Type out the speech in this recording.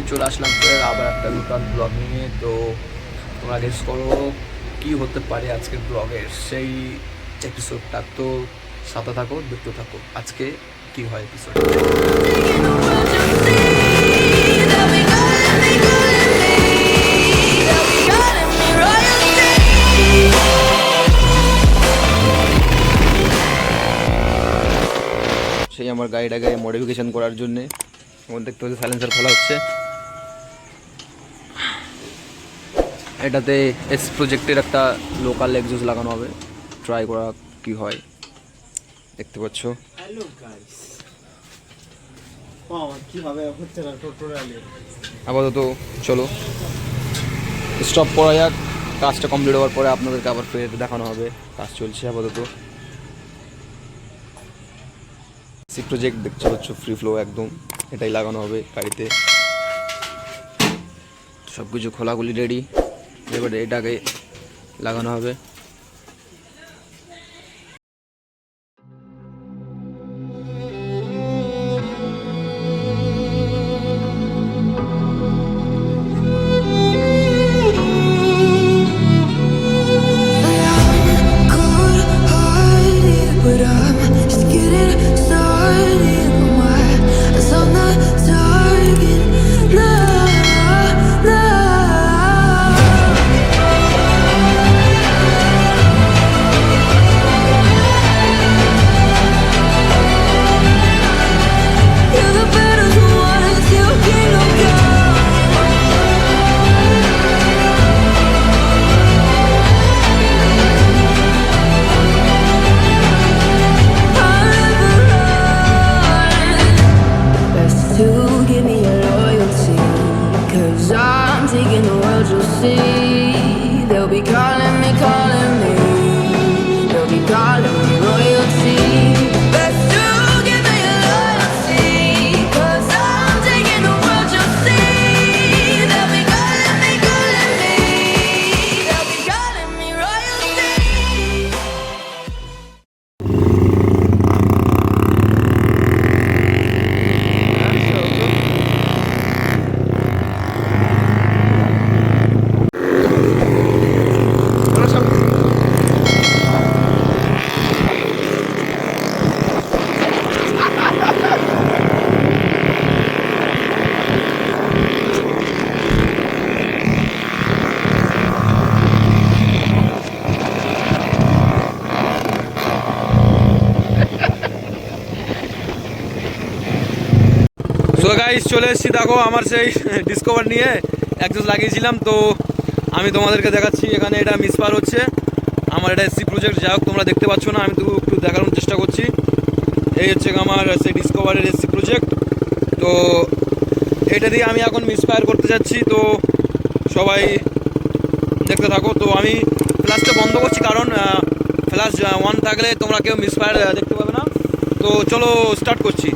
চলে আসলাম আবার একটা নতুন ব্লগ নিয়ে। তো তোমরা গেস করো কী হতে পারে আজকের ব্লগের সেই এপিসোডটা। তো সাথে থাকো, দেখতে থাকো আজকে কী হয় এপিসোড। সেই আমার গাড়িটাকে মডিফিকেশন করার জন্যে আমার দেখতে হচ্ছে সাইলেন্সার খোলা হচ্ছে। এটাতে এস প্রজেক্টের একটা লোকাল এক্সজস্ট লাগানো হবে, ট্রাই করা কি হয় দেখতে পাচ্ছ। হ্যালো গাইস, আমার কিভাবে হচ্ছে না টোটালি। আপাতত চলো স্টপ করা যাক, কাজটা কমপ্লিট হওয়ার পরে আপনাদেরকে আবার ফের দেখানো হবে। কাজ চলছে আপাতত। সি প্রজেক্ট দেখতে পাচ্ছ, ফ্রি ফ্লো একদম, এটাই লাগানো হবে গাড়িতে। সব কিছু খোলাগুলি রেডি, এবারে এটাকে লাগানো হবে। সো গাইস, চলে এসেছি, দেখো আমার সেই ডিসকভার নিয়ে একজোস লাগিয়েছিলাম। তো আমি তোমাদেরকে দেখাচ্ছি, এখানে এটা মিসফায়ার হচ্ছে। আমার এটা এসসি প্রজেক্ট, যাই হোক তোমরা দেখতে পাচ্ছ না, আমি তো একটু দেখানোর চেষ্টা করছি। এই হচ্ছে আমার সেই ডিসকভারের এসসি প্রজেক্ট। তো এটা দিয়ে আমি এখন মিসফায়ার করতে যাচ্ছি, তো সবাই দেখতে থাকো। তো আমি ফ্ল্যাশটা বন্ধ করছি, কারণ ফ্ল্যাশ 1 থাকলে তোমরা কেউ মিসফায়ার দেখতে পাবে না। তো চলো স্টার্ট করছি।